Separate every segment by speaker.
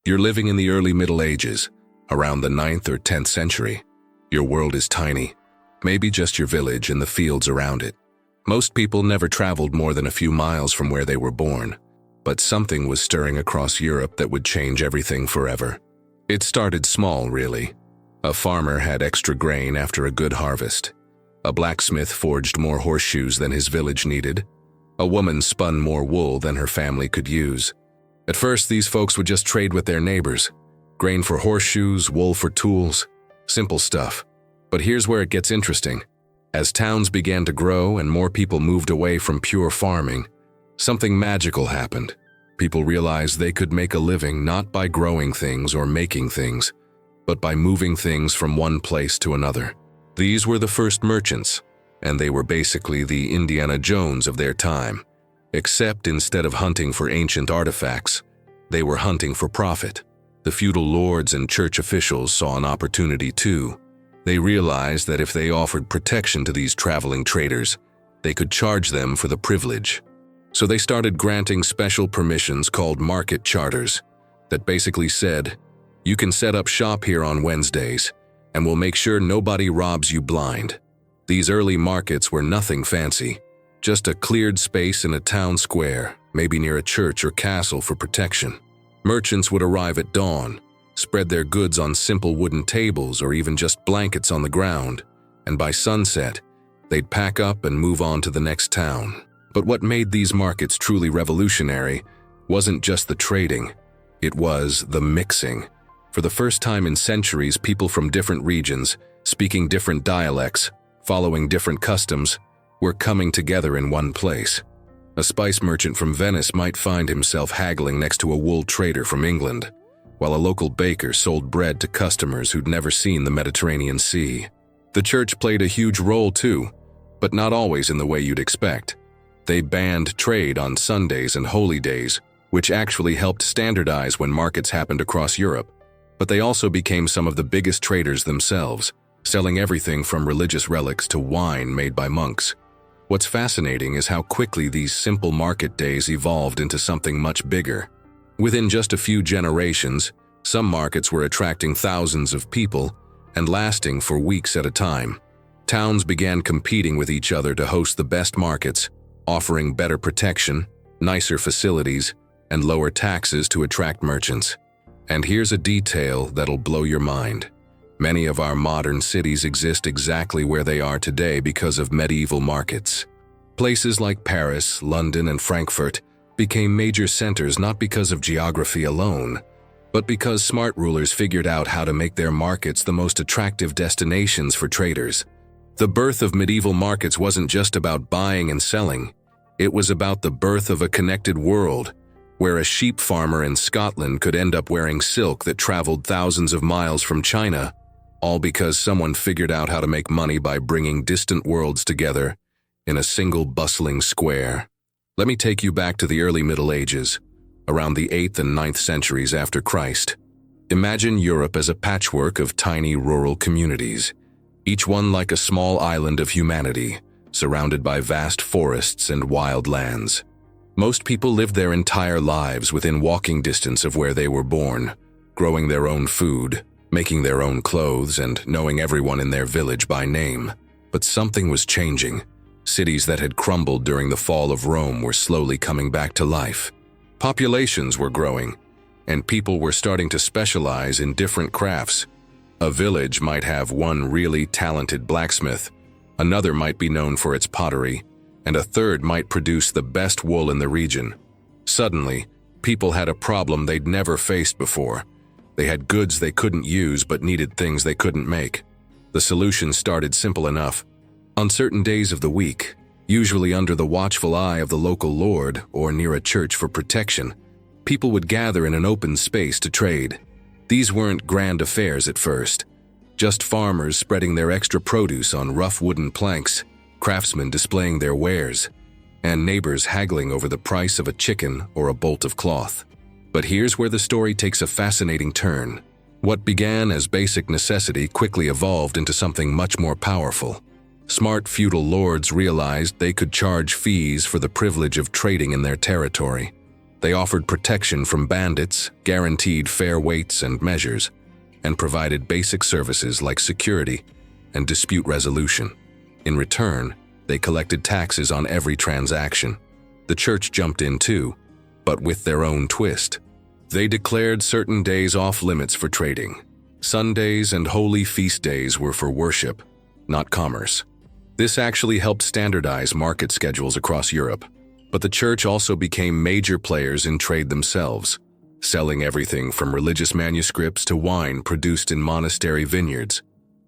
Speaker 1: You're living in the early Middle Ages, around the 9th or 10th century. Your world is tiny, maybe just your village and the fields around it. Most people never traveled more than a few miles from where they were born, but something was stirring across Europe that would change everything forever. It started small, really. A farmer had extra grain after a good harvest. A blacksmith forged more horseshoes than his village needed. A woman spun more wool than her family could use. At first, these folks would just trade with their neighbors. Grain for horseshoes, wool for tools. Simple stuff. But here's where it gets interesting. As towns began to grow and more people moved away from pure farming, something magical happened. People realized they could make a living not by growing things or making things, but by moving things from one place to another. These were the first merchants, and they were basically the Indiana Jones of their time. Except instead of hunting for ancient artifacts, they were hunting for profit. The feudal lords and church officials saw an opportunity too. They realized that if they offered protection to these traveling traders, they could charge them for the privilege. So they started granting special permissions called market charters that basically said, you can set up shop here on Wednesdays, and we'll make sure nobody robs you blind. These early markets were nothing fancy, just a cleared space in a town square, maybe near a church or castle for protection. Merchants would arrive at dawn, spread their goods on simple wooden tables or even just blankets on the ground, and by sunset, they'd pack up and move on to the next town. But what made these markets truly revolutionary wasn't just the trading, it was the mixing. For the first time in centuries, people from different regions, speaking different dialects, following different customs, were coming together in one place. A spice merchant from Venice might find himself haggling next to a wool trader from England, while a local baker sold bread to customers who'd never seen the Mediterranean Sea. The church played a huge role too, but not always in the way you'd expect. They banned trade on Sundays and holy days, which actually helped standardize when markets happened across Europe. But they also became some of the biggest traders themselves, selling everything from religious relics to wine made by monks. What's fascinating is how quickly these simple market days evolved into something much bigger. Within just a few generations, some markets were attracting thousands of people and lasting for weeks at a time. Towns began competing with each other to host the best markets, offering better protection, nicer facilities, and lower taxes to attract merchants. And here's a detail that'll blow your mind. Many of our modern cities exist exactly where they are today because of medieval markets. Places like Paris, London, and Frankfurt became major centers not because of geography alone, but because smart rulers figured out how to make their markets the most attractive destinations for traders. The birth of medieval markets wasn't just about buying and selling, it was about the birth of a connected world, where a sheep farmer in Scotland could end up wearing silk that traveled thousands of miles from China, all because someone figured out how to make money by bringing distant worlds together in a single bustling square. Let me take you back to the early Middle Ages, around the 8th and 9th centuries after Christ. Imagine Europe as a patchwork of tiny rural communities, each one like a small island of humanity, surrounded by vast forests and wild lands. Most people lived their entire lives within walking distance of where they were born, growing their own food, making their own clothes, and knowing everyone in their village by name. But something was changing. Cities that had crumbled during the fall of Rome were slowly coming back to life. Populations were growing, and people were starting to specialize in different crafts. A village might have one really talented blacksmith, another might be known for its pottery, and a third might produce the best wool in the region. Suddenly, people had a problem they'd never faced before. They had goods they couldn't use but needed things they couldn't make. The solution started simple enough. On certain days of the week, usually under the watchful eye of the local lord or near a church for protection, people would gather in an open space to trade. These weren't grand affairs at first, just farmers spreading their extra produce on rough wooden planks, craftsmen displaying their wares, and neighbors haggling over the price of a chicken or a bolt of cloth. But here's where the story takes a fascinating turn. What began as basic necessity quickly evolved into something much more powerful. Smart feudal lords realized they could charge fees for the privilege of trading in their territory. They offered protection from bandits, guaranteed fair weights and measures, and provided basic services like security and dispute resolution. In return, they collected taxes on every transaction. The church jumped in too, but with their own twist. They declared certain days off-limits for trading. Sundays and holy feast days were for worship, not commerce. This actually helped standardize market schedules across Europe. But the church also became major players in trade themselves, selling everything from religious manuscripts to wine produced in monastery vineyards.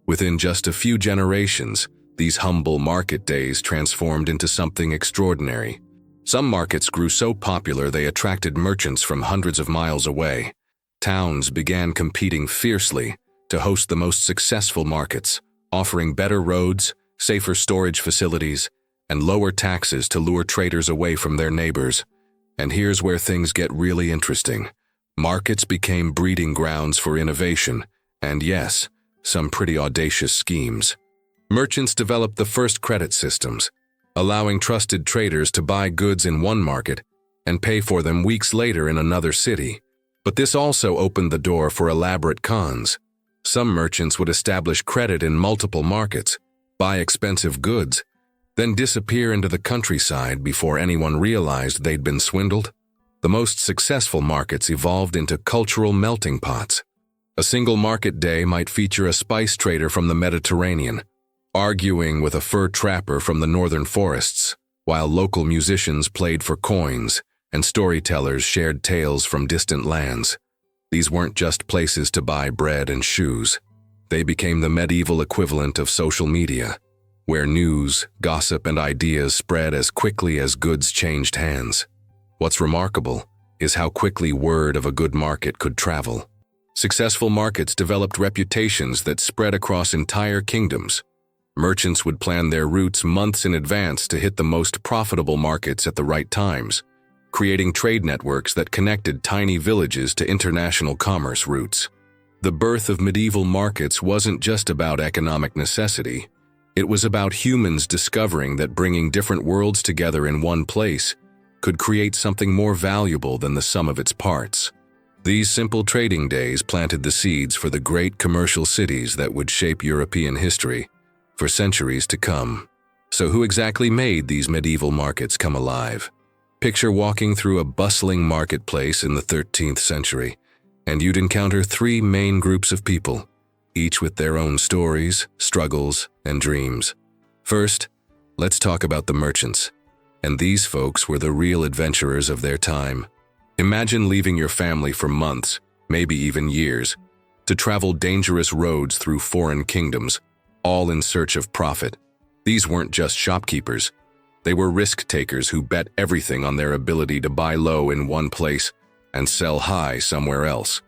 Speaker 1: Within just a few generations, these humble market days transformed into something extraordinary. Some markets grew so popular they attracted merchants from hundreds of miles away. Towns began competing fiercely to host the most successful markets, offering better roads, safer storage facilities, and lower taxes to lure traders away from their neighbors. And here's where things get really interesting. Markets became breeding grounds for innovation, and yes, some pretty audacious schemes. Merchants developed the first credit systems, allowing trusted traders to buy goods in one market and pay for them weeks later in another city. But this also opened the door for elaborate cons. Some merchants would establish credit in multiple markets, buy expensive goods, then disappear into the countryside before anyone realized they'd been swindled. The most successful markets evolved into cultural melting pots. A single market day might feature a spice trader from the Mediterranean, arguing with a fur trapper from the northern forests, while local musicians played for coins and storytellers shared tales from distant lands. These weren't just places to buy bread and shoes. They became the medieval equivalent of social media, where news, gossip, and ideas spread as quickly as goods changed hands. What's remarkable is how quickly word of a good market could travel. Successful markets developed reputations that spread across entire kingdoms. Merchants would plan their routes months in advance to hit the most profitable markets at the right times, creating trade networks that connected tiny villages to international commerce routes. The birth of medieval markets wasn't just about economic necessity. It was about humans discovering that bringing different worlds together in one place could create something more valuable than the sum of its parts. These simple trading days planted the seeds for the great commercial cities that would shape European history for centuries to come. So who exactly made these medieval markets come alive? Picture walking through a bustling marketplace in the 13th century, and you'd encounter three main groups of people, each with their own stories, struggles, and dreams. First, let's talk about the merchants. And these folks were the real adventurers of their time. Imagine leaving your family for months, maybe even years, to travel dangerous roads through foreign kingdoms, all in search of profit. These weren't just shopkeepers. They were risk-takers who bet everything on their ability to buy low in one place and sell high somewhere else.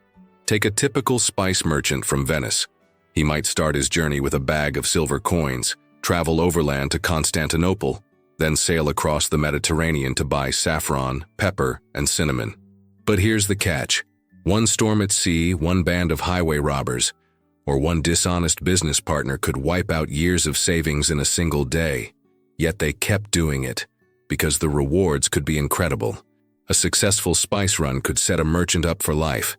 Speaker 1: Take a typical spice merchant from Venice. He might start his journey with a bag of silver coins, travel overland to Constantinople, then sail across the Mediterranean to buy saffron, pepper, and cinnamon. But here's the catch. One storm at sea, one band of highway robbers, or one dishonest business partner could wipe out years of savings in a single day. Yet they kept doing it, because the rewards could be incredible. A successful spice run could set a merchant up for life.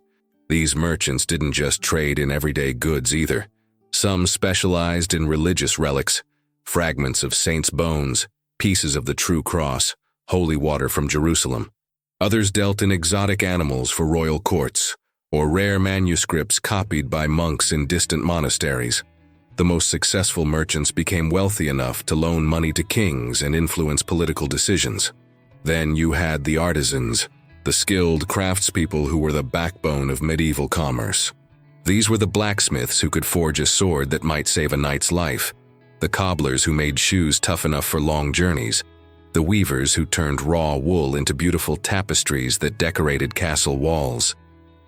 Speaker 1: These merchants didn't just trade in everyday goods either. Some specialized in religious relics, fragments of saints' bones, pieces of the true cross, holy water from Jerusalem. Others dealt in exotic animals for royal courts, or rare manuscripts copied by monks in distant monasteries. The most successful merchants became wealthy enough to loan money to kings and influence political decisions. Then you had the artisans, the skilled craftspeople who were the backbone of medieval commerce. These were the blacksmiths who could forge a sword that might save a knight's life, the cobblers who made shoes tough enough for long journeys, the weavers who turned raw wool into beautiful tapestries that decorated castle walls.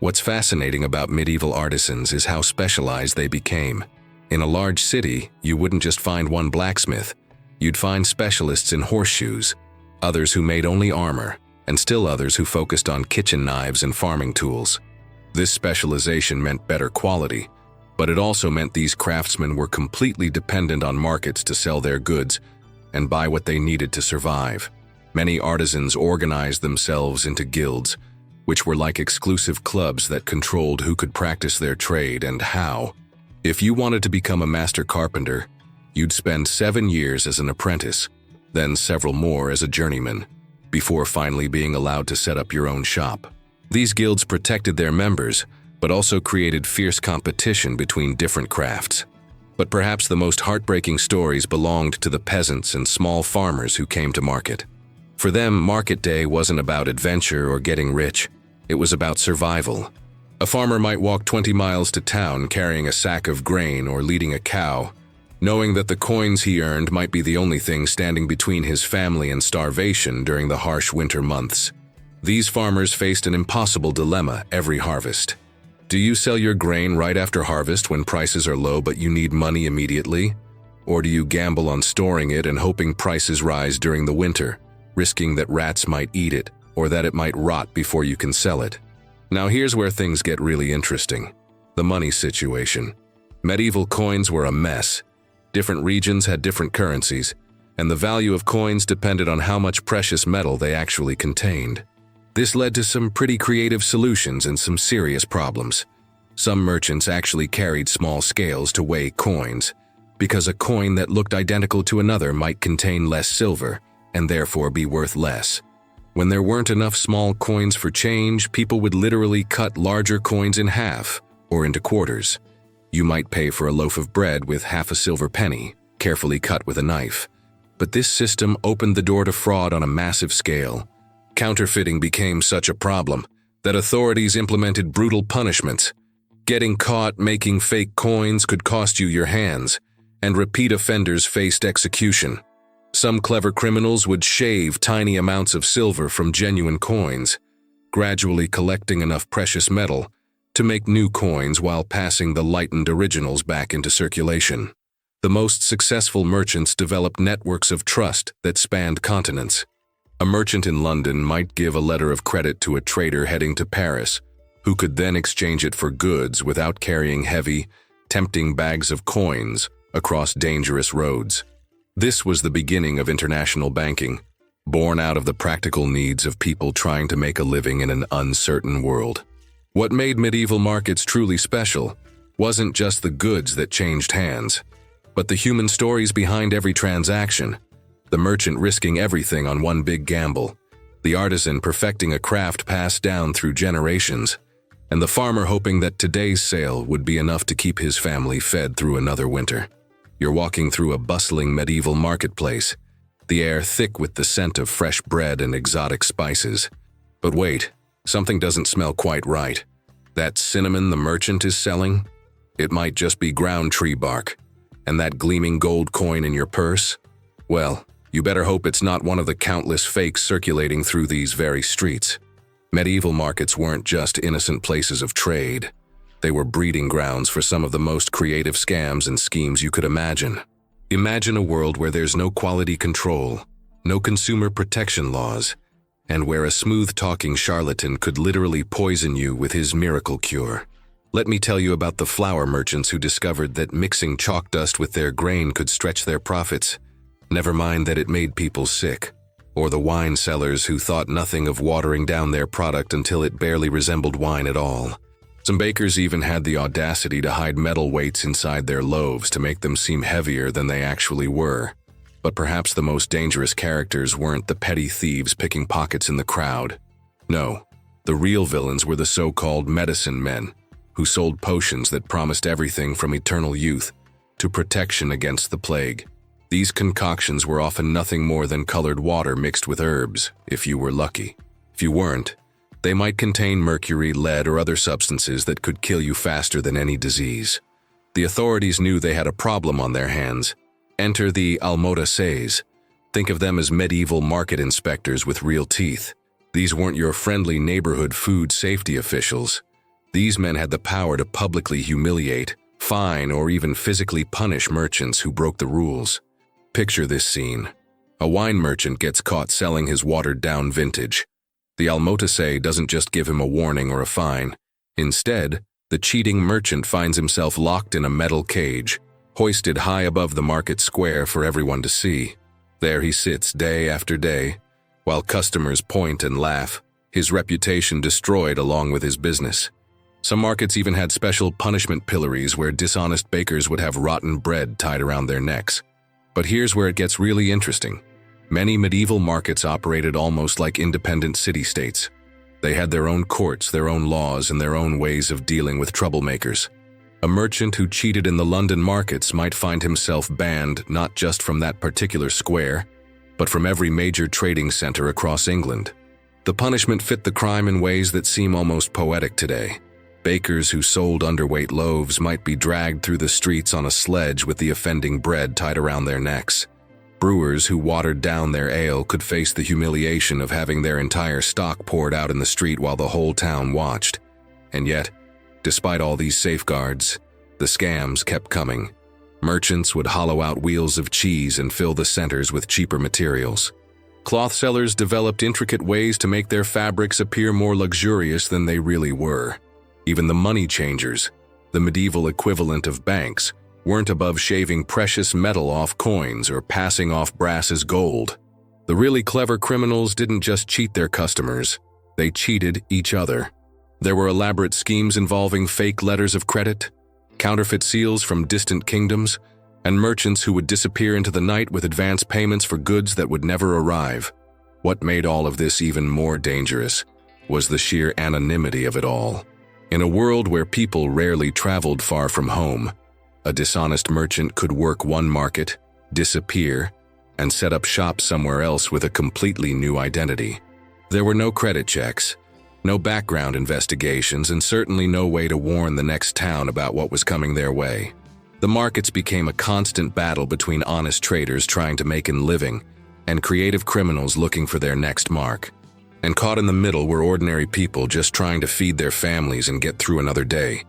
Speaker 1: What's fascinating about medieval artisans is how specialized they became. In a large city, you wouldn't just find one blacksmith. You'd find specialists in horseshoes, others who made only armor, and still others who focused on kitchen knives and farming tools. This specialization meant better quality, but it also meant these craftsmen were completely dependent on markets to sell their goods and buy what they needed to survive. Many artisans organized themselves into guilds, which were like exclusive clubs that controlled who could practice their trade and how. If you wanted to become a master carpenter, you'd spend 7 years as an apprentice, then several more as a journeyman, before finally being allowed to set up your own shop. These guilds protected their members, but also created fierce competition between different crafts. But perhaps the most heartbreaking stories belonged to the peasants and small farmers who came to market. For them, market day wasn't about adventure or getting rich. It was about survival. A farmer might walk 20 miles to town carrying a sack of grain or leading a cow, knowing that the coins he earned might be the only thing standing between his family and starvation during the harsh winter months. These farmers faced an impossible dilemma every harvest. Do you sell your grain right after harvest when prices are low but you need money immediately? Or do you gamble on storing it and hoping prices rise during the winter, risking that rats might eat it or that it might rot before you can sell it? Now here's where things get really interesting. The money situation. Medieval coins were a mess. Different regions had different currencies, and the value of coins depended on how much precious metal they actually contained. This led to some pretty creative solutions and some serious problems. Some merchants actually carried small scales to weigh coins, because a coin that looked identical to another might contain less silver, and therefore be worth less. When there weren't enough small coins for change, people would literally cut larger coins in half, or into quarters. You might pay for a loaf of bread with half a silver penny, carefully cut with a knife. But this system opened the door to fraud on a massive scale. Counterfeiting became such a problem that authorities implemented brutal punishments. Getting caught making fake coins could cost you your hands, and repeat offenders faced execution. Some clever criminals would shave tiny amounts of silver from genuine coins, gradually collecting enough precious metal to make new coins while passing the lightened originals back into circulation. The most successful merchants developed networks of trust that spanned continents. A merchant in London might give a letter of credit to a trader heading to Paris, who could then exchange it for goods without carrying heavy, tempting bags of coins across dangerous roads. This was the beginning of international banking, born out of the practical needs of people trying to make a living in an uncertain world. What made medieval markets truly special wasn't just the goods that changed hands, but the human stories behind every transaction. The merchant risking everything on one big gamble, the artisan perfecting a craft passed down through generations, and the farmer hoping that today's sale would be enough to keep his family fed through another winter. You're walking through a bustling medieval marketplace, the air thick with the scent of fresh bread and exotic spices. But wait, something doesn't smell quite right. That cinnamon the merchant is selling? It might just be ground tree bark. And that gleaming gold coin in your purse? Well, you better hope it's not one of the countless fakes circulating through these very streets. Medieval markets weren't just innocent places of trade. They were breeding grounds for some of the most creative scams and schemes you could imagine. Imagine a world where there's no quality control, no consumer protection laws, and where a smooth-talking charlatan could literally poison you with his miracle cure. Let me tell you about the flour merchants who discovered that mixing chalk dust with their grain could stretch their profits. Never mind that it made people sick. Or the wine sellers who thought nothing of watering down their product until it barely resembled wine at all. Some bakers even had the audacity to hide metal weights inside their loaves to make them seem heavier than they actually were. But perhaps the most dangerous characters weren't the petty thieves picking pockets in the crowd. No, the real villains were the so-called medicine men, who sold potions that promised everything from eternal youth to protection against the plague. These concoctions were often nothing more than colored water mixed with herbs, if you were lucky. If you weren't, they might contain mercury, lead, or other substances that could kill you faster than any disease. The authorities knew they had a problem on their hands. Enter the assize. Think of them as medieval market inspectors with real teeth. These weren't your friendly neighborhood food safety officials. These men had the power to publicly humiliate, fine, or even physically punish merchants who broke the rules. Picture this scene. A wine merchant gets caught selling his watered-down vintage. The assize doesn't just give him a warning or a fine. Instead, the cheating merchant finds himself locked in a metal cage, hoisted high above the market square for everyone to see. There he sits day after day, While customers point and laugh, his reputation destroyed along with his business. Some markets even had special punishment pillories where dishonest bakers would have rotten bread tied around their necks. But here's where it gets really interesting. Many medieval markets operated almost like independent city-states. They had their own courts, their own laws, and their own ways of dealing with troublemakers. A merchant who cheated in the London markets might find himself banned not just from that particular square, but from every major trading center across England. The punishment fit the crime in ways that seem almost poetic today. Bakers who sold underweight loaves might be dragged through the streets on a sledge with the offending bread tied around their necks. Brewers who watered down their ale could face the humiliation of having their entire stock poured out in the street while the whole town watched. And yet, despite all these safeguards, the scams kept coming. Merchants would hollow out wheels of cheese and fill the centers with cheaper materials. Cloth sellers developed intricate ways to make their fabrics appear more luxurious than they really were. Even the money changers, the medieval equivalent of banks, weren't above shaving precious metal off coins or passing off brass as gold. The really clever criminals didn't just cheat their customers, they cheated each other. There were elaborate schemes involving fake letters of credit, counterfeit seals from distant kingdoms, and merchants who would disappear into the night with advance payments for goods that would never arrive. What made all of this even more dangerous was the sheer anonymity of it all. In a world where people rarely traveled far from home, a dishonest merchant could work one market, disappear, and set up shop somewhere else with a completely new identity. There were no credit checks, no background investigations, and certainly no way to warn the next town about what was coming their way. The markets became a constant battle between honest traders trying to make a living and creative criminals looking for their next mark. And caught in the middle were ordinary people just trying to feed their families and get through another day,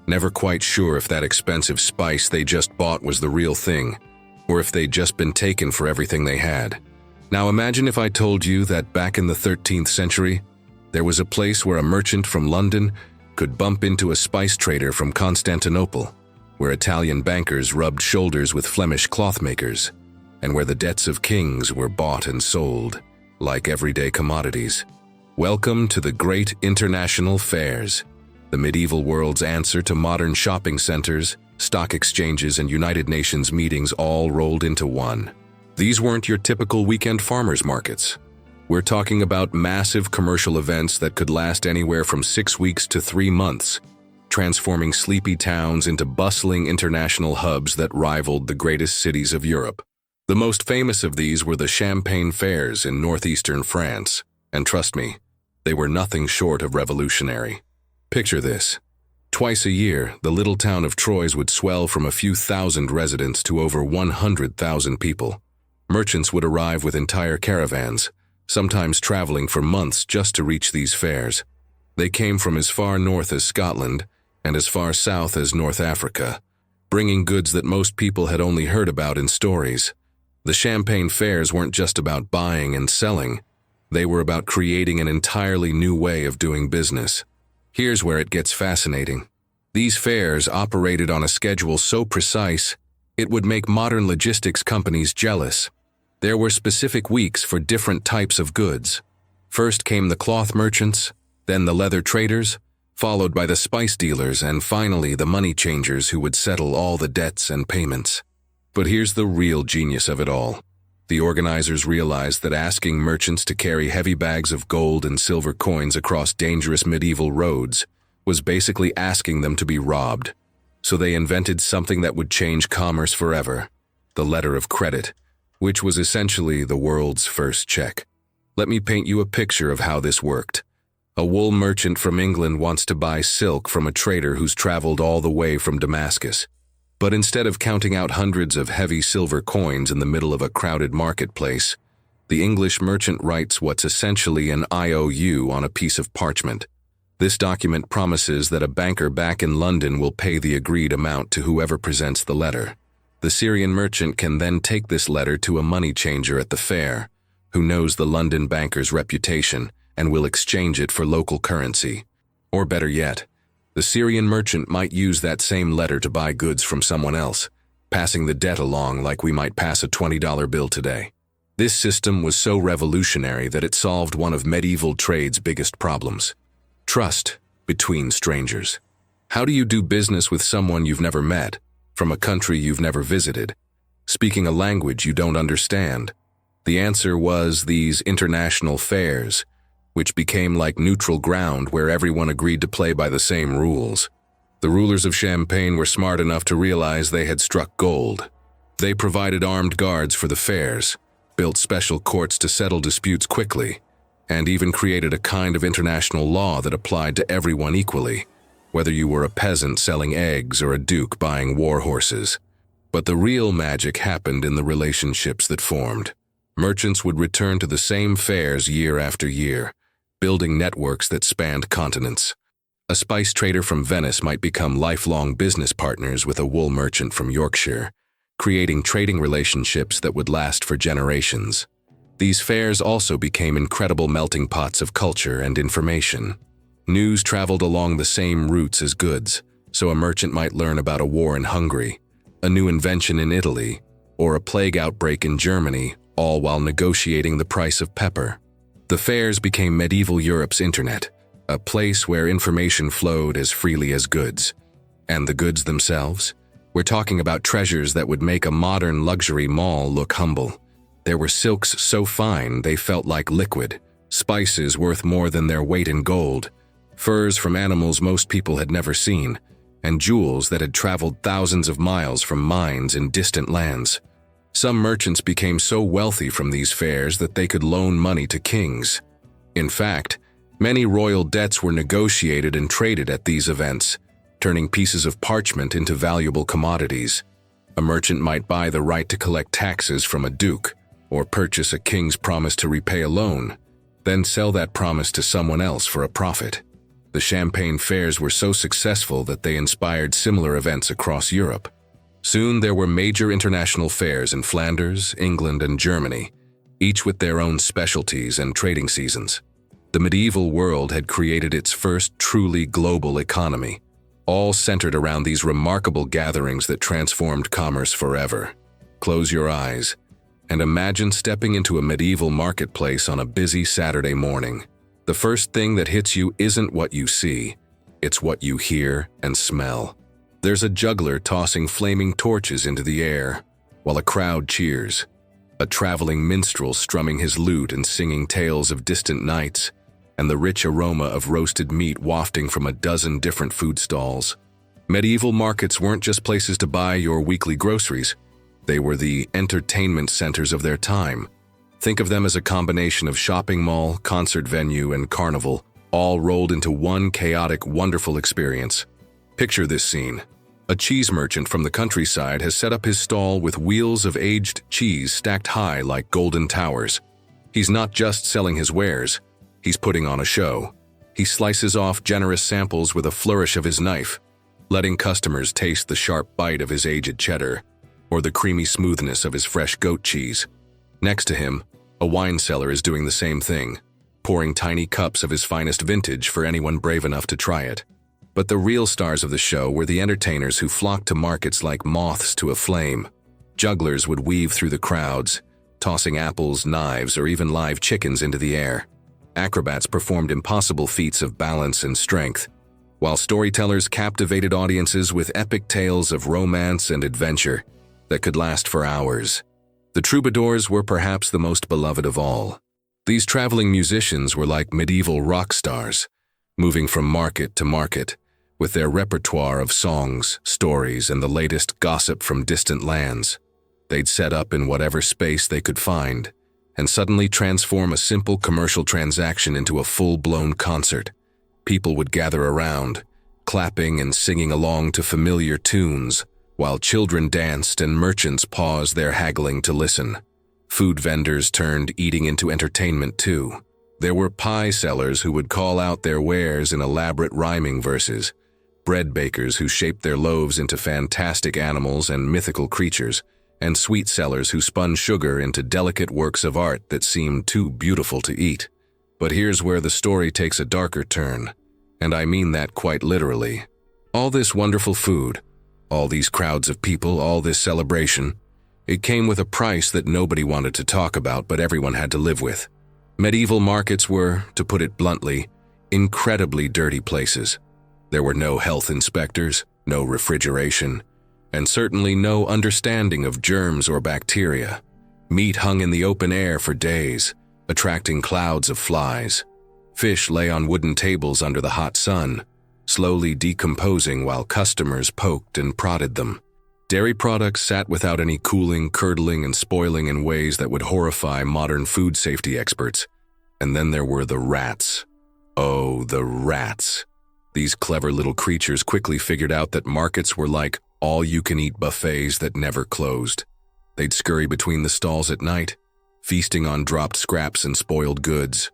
Speaker 1: never quite sure if that expensive spice they just bought was the real thing, or if they'd just been taken for everything they had. Now imagine if I told you that back in the 13th century, there was a place where a merchant from London could bump into a spice trader from Constantinople, where Italian bankers rubbed shoulders with Flemish clothmakers, and where the debts of kings were bought and sold like everyday commodities. Welcome to the great international fairs, the medieval world's answer to modern shopping centers, stock exchanges, and United Nations meetings all rolled into one. These weren't your typical weekend farmers markets. We're talking about massive commercial events that could last anywhere from 6 weeks to 3 months, transforming sleepy towns into bustling international hubs that rivaled the greatest cities of Europe. The most famous of these were the Champagne fairs in northeastern France, and trust me, they were nothing short of revolutionary. Picture this. Twice a year, the little town of Troyes would swell from a few thousand residents to over 100,000 people. Merchants would arrive with entire caravans, sometimes traveling for months just to reach these fairs. They came from as far north as Scotland and as far south as North Africa, bringing goods that most people had only heard about in stories. The Champagne fairs weren't just about buying and selling. They were about creating an entirely new way of doing business. Here's where it gets fascinating. These fairs operated on a schedule so precise, it would make modern logistics companies jealous. There were specific weeks for different types of goods. First came the cloth merchants, then the leather traders, followed by the spice dealers, and finally the money changers who would settle all the debts and payments. But here's the real genius of it all. The organizers realized that asking merchants to carry heavy bags of gold and silver coins across dangerous medieval roads was basically asking them to be robbed. So they invented something that would change commerce forever: the letter of credit, which was essentially the world's first check. Let me paint you a picture of how this worked. A wool merchant from England wants to buy silk from a trader who's traveled all the way from Damascus. But instead of counting out hundreds of heavy silver coins in the middle of a crowded marketplace, the English merchant writes what's essentially an IOU on a piece of parchment. This document promises that a banker back in London will pay the agreed amount to whoever presents the letter. The Syrian merchant can then take this letter to a money changer at the fair, who knows the London banker's reputation and will exchange it for local currency. Or better yet, the Syrian merchant might use that same letter to buy goods from someone else, passing the debt along like we might pass a $20 bill today. This system was so revolutionary that it solved one of medieval trade's biggest problems: trust between strangers. How do you do business with someone you've never met, from a country you've never visited, speaking a language you don't understand? The answer was these international fairs, which became like neutral ground where everyone agreed to play by the same rules. The rulers of Champagne were smart enough to realize they had struck gold. They provided armed guards for the fairs, built special courts to settle disputes quickly, and even created a kind of international law that applied to everyone equally, whether you were a peasant selling eggs or a duke buying war horses. But the real magic happened in the relationships that formed. Merchants would return to the same fairs year after year, building networks that spanned continents. A spice trader from Venice might become lifelong business partners with a wool merchant from Yorkshire, creating trading relationships that would last for generations. These fairs also became incredible melting pots of culture and information. News traveled along the same routes as goods, so a merchant might learn about a war in Hungary, a new invention in Italy, or a plague outbreak in Germany, all while negotiating the price of pepper. The fairs became medieval Europe's internet, a place where information flowed as freely as goods. And the goods themselves? We're talking about treasures that would make a modern luxury mall look humble. There were silks so fine they felt like liquid, spices worth more than their weight in gold, furs from animals most people had never seen, and jewels that had traveled thousands of miles from mines in distant lands. Some merchants became so wealthy from these fairs that they could loan money to kings. In fact, many royal debts were negotiated and traded at these events, turning pieces of parchment into valuable commodities. A merchant might buy the right to collect taxes from a duke, or purchase a king's promise to repay a loan, then sell that promise to someone else for a profit. The Champagne fairs were so successful that they inspired similar events across Europe. Soon there were major international fairs in Flanders, England, and Germany, each with their own specialties and trading seasons. The medieval world had created its first truly global economy, all centered around these remarkable gatherings that transformed commerce forever. Close your eyes and imagine stepping into a medieval marketplace on a busy Saturday morning. The first thing that hits you isn't what you see, it's what you hear and smell. There's a juggler tossing flaming torches into the air, while a crowd cheers. A traveling minstrel strumming his lute and singing tales of distant nights, and the rich aroma of roasted meat wafting from a dozen different food stalls. Medieval markets weren't just places to buy your weekly groceries. They were the entertainment centers of their time. Think of them as a combination of shopping mall, concert venue, and carnival, all rolled into one chaotic, wonderful experience. Picture this scene. A cheese merchant from the countryside has set up his stall with wheels of aged cheese stacked high like golden towers. He's not just selling his wares, he's putting on a show. He slices off generous samples with a flourish of his knife, letting customers taste the sharp bite of his aged cheddar, or the creamy smoothness of his fresh goat cheese. Next to him, a wine seller is doing the same thing, pouring tiny cups of his finest vintage for anyone brave enough to try it. But the real stars of the show were the entertainers who flocked to markets like moths to a flame. Jugglers would weave through the crowds, tossing apples, knives, or even live chickens into the air. Acrobats performed impossible feats of balance and strength, while storytellers captivated audiences with epic tales of romance and adventure that could last for hours. The troubadours were perhaps the most beloved of all. These traveling musicians were like medieval rock stars, moving from market to market, with their repertoire of songs, stories, and the latest gossip from distant lands. They'd set up in whatever space they could find, and suddenly transform a simple commercial transaction into a full-blown concert. People would gather around, clapping and singing along to familiar tunes, while children danced and merchants paused their haggling to listen. Food vendors turned eating into entertainment too. There were pie sellers who would call out their wares in elaborate rhyming verses, bread bakers who shaped their loaves into fantastic animals and mythical creatures, and sweet sellers who spun sugar into delicate works of art that seemed too beautiful to eat. But here's where the story takes a darker turn, and I mean that quite literally. All this wonderful food, all these crowds of people, all this celebration, It came with a price that nobody wanted to talk about, but everyone had to live with. Medieval markets were, to put it bluntly, incredibly dirty places. There were no health inspectors, no refrigeration, and certainly no understanding of germs or bacteria. Meat hung in the open air for days, attracting clouds of flies. Fish lay on wooden tables under the hot sun, slowly decomposing while customers poked and prodded them. Dairy products sat without any cooling, curdling, and spoiling in ways that would horrify modern food safety experts. And then there were the rats. Oh, the rats. These clever little creatures quickly figured out that markets were like all-you-can-eat buffets that never closed. They'd scurry between the stalls at night, feasting on dropped scraps and spoiled goods.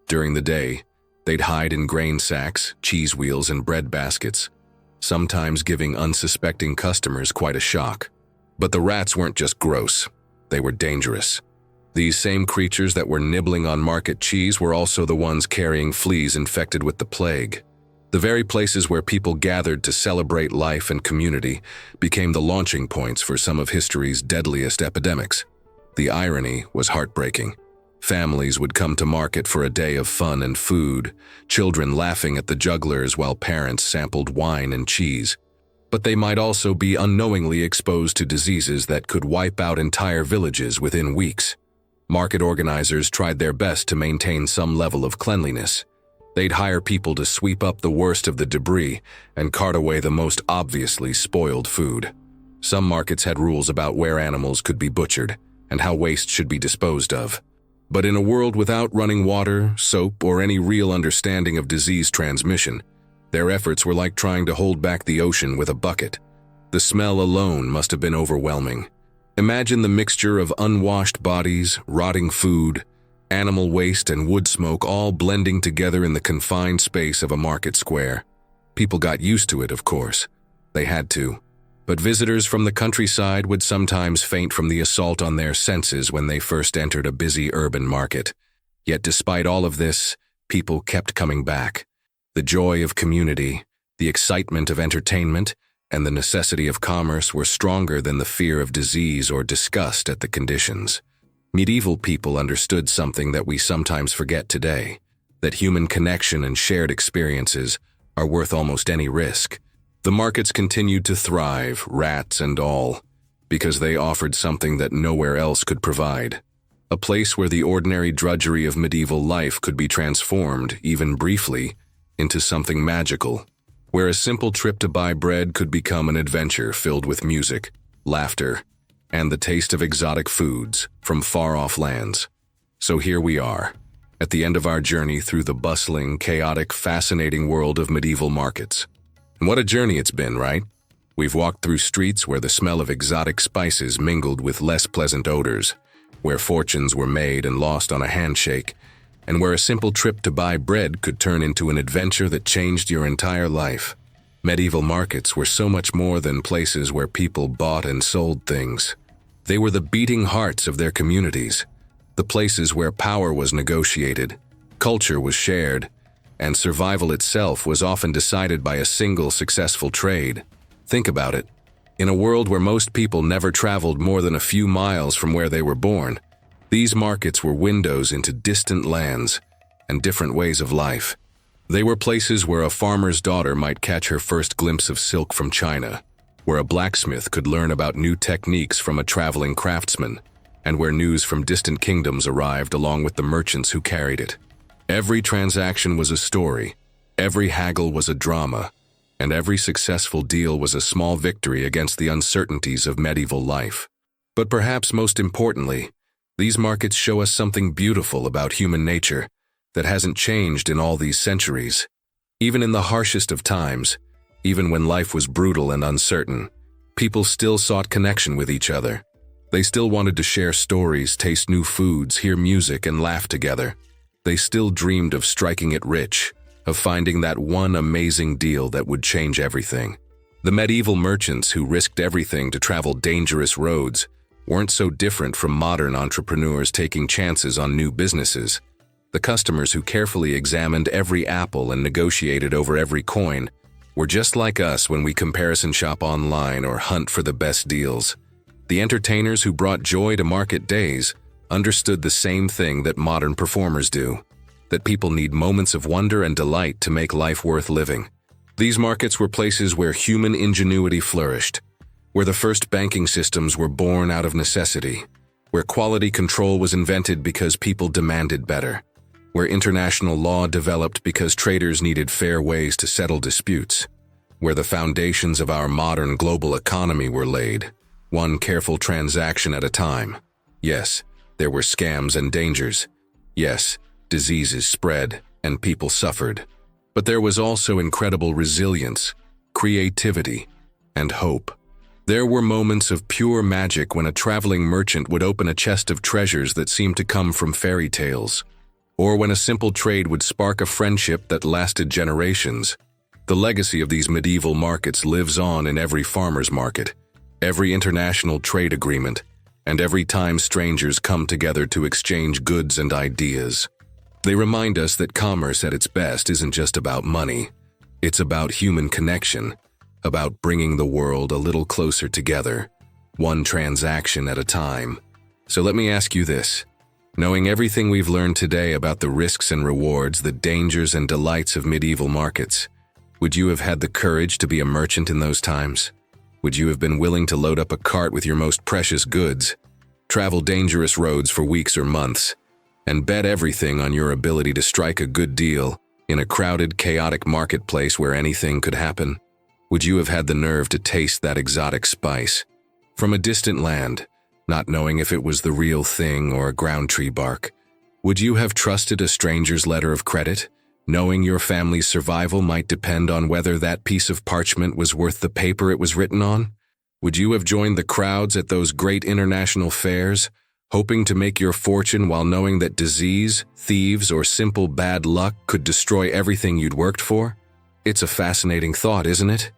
Speaker 1: During the day, they'd hide in grain sacks, cheese wheels, and bread baskets, sometimes giving unsuspecting customers quite a shock. But the rats weren't just gross, they were dangerous. These same creatures that were nibbling on market cheese were also the ones carrying fleas infected with the plague. The very places where people gathered to celebrate life and community became the launching points for some of history's deadliest epidemics. The irony was heartbreaking. Families would come to market for a day of fun and food, children laughing at the jugglers while parents sampled wine and cheese. But they might also be unknowingly exposed to diseases that could wipe out entire villages within weeks. Market organizers tried their best to maintain some level of cleanliness. They'd hire people to sweep up the worst of the debris and cart away the most obviously spoiled food. Some markets had rules about where animals could be butchered and how waste should be disposed of. But in a world without running water, soap, or any real understanding of disease transmission, their efforts were like trying to hold back the ocean with a bucket. The smell alone must have been overwhelming. Imagine the mixture of unwashed bodies, rotting food, animal waste, and wood smoke all blending together in the confined space of a market square. People got used to it, of course. They had to. But visitors from the countryside would sometimes faint from the assault on their senses when they first entered a busy urban market. Yet despite all of this, people kept coming back. The joy of community, the excitement of entertainment, and the necessity of commerce were stronger than the fear of disease or disgust at the conditions. Medieval people understood something that we sometimes forget today, that human connection and shared experiences are worth almost any risk. The markets continued to thrive, rats and all, because they offered something that nowhere else could provide. A place where the ordinary drudgery of medieval life could be transformed, even briefly, into something magical, where a simple trip to buy bread could become an adventure filled with music, laughter, and the taste of exotic foods from far-off lands. So here we are, at the end of our journey through the bustling, chaotic, fascinating world of medieval markets. And what a journey it's been, right? We've walked through streets where the smell of exotic spices mingled with less pleasant odors, where fortunes were made and lost on a handshake, and where a simple trip to buy bread could turn into an adventure that changed your entire life. Medieval markets were so much more than places where people bought and sold things. They were the beating hearts of their communities, the places where power was negotiated, culture was shared, and survival itself was often decided by a single successful trade. Think about it. In a world where most people never traveled more than a few miles from where they were born, these markets were windows into distant lands and different ways of life. They were places where a farmer's daughter might catch her first glimpse of silk from China, where a blacksmith could learn about new techniques from a traveling craftsman, and where news from distant kingdoms arrived along with the merchants who carried it. Every transaction was a story, every haggle was a drama, and every successful deal was a small victory against the uncertainties of medieval life. But perhaps most importantly, these markets show us something beautiful about human nature that hasn't changed in all these centuries. Even in the harshest of times, even when life was brutal and uncertain, people still sought connection with each other. They still wanted to share stories, taste new foods, hear music, and laugh together. They still dreamed of striking it rich, of finding that one amazing deal that would change everything. The medieval merchants who risked everything to travel dangerous roads weren't so different from modern entrepreneurs taking chances on new businesses. The customers who carefully examined every apple and negotiated over every coin were just like us when we comparison shop online or hunt for the best deals. The entertainers who brought joy to market days understood the same thing that modern performers do, that people need moments of wonder and delight to make life worth living. These markets were places where human ingenuity flourished, where the first banking systems were born out of necessity, where quality control was invented because people demanded better, where international law developed because traders needed fair ways to settle disputes, where the foundations of our modern global economy were laid, one careful transaction at a time. Yes, there were scams and dangers. Yes, diseases spread and people suffered. But there was also incredible resilience, creativity, and hope. There were moments of pure magic when a traveling merchant would open a chest of treasures that seemed to come from fairy tales, or when a simple trade would spark a friendship that lasted generations. The legacy of these medieval markets lives on in every farmer's market, every international trade agreement, and every time strangers come together to exchange goods and ideas. They remind us that commerce at its best isn't just about money. It's about human connection, about bringing the world a little closer together, one transaction at a time. So let me ask you this. Knowing everything we've learned today about the risks and rewards, the dangers and delights of medieval markets, would you have had the courage to be a merchant in those times? Would you have been willing to load up a cart with your most precious goods, travel dangerous roads for weeks or months, and bet everything on your ability to strike a good deal in a crowded, chaotic marketplace where anything could happen? Would you have had the nerve to taste that exotic spice from a distant land, not knowing if it was the real thing or a ground tree bark? Would you have trusted a stranger's letter of credit, knowing your family's survival might depend on whether that piece of parchment was worth the paper it was written on? Would you have joined the crowds at those great international fairs, hoping to make your fortune while knowing that disease, thieves, or simple bad luck could destroy everything you'd worked for? It's a fascinating thought, isn't it?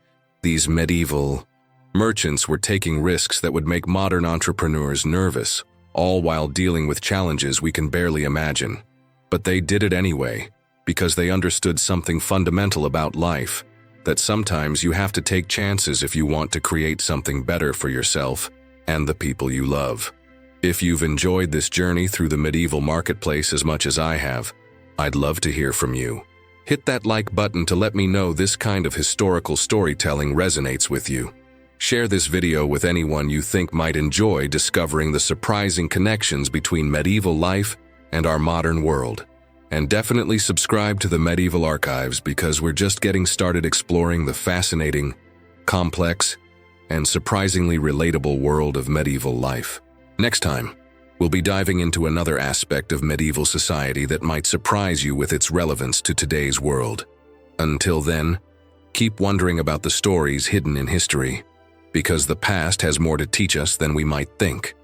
Speaker 1: These medieval merchants were taking risks that would make modern entrepreneurs nervous, all while dealing with challenges we can barely imagine. But they did it anyway, because they understood something fundamental about life, that sometimes you have to take chances if you want to create something better for yourself and the people you love. If you've enjoyed this journey through the medieval marketplace as much as I have, I'd love to hear from you. Hit that like button to let me know this kind of historical storytelling resonates with you. Share this video with anyone you think might enjoy discovering the surprising connections between medieval life and our modern world. And definitely subscribe to the Medieval Archives because we're just getting started exploring the fascinating, complex, and surprisingly relatable world of medieval life. Next time, we'll be diving into another aspect of medieval society that might surprise you with its relevance to today's world. Until then, keep wondering about the stories hidden in history, because the past has more to teach us than we might think.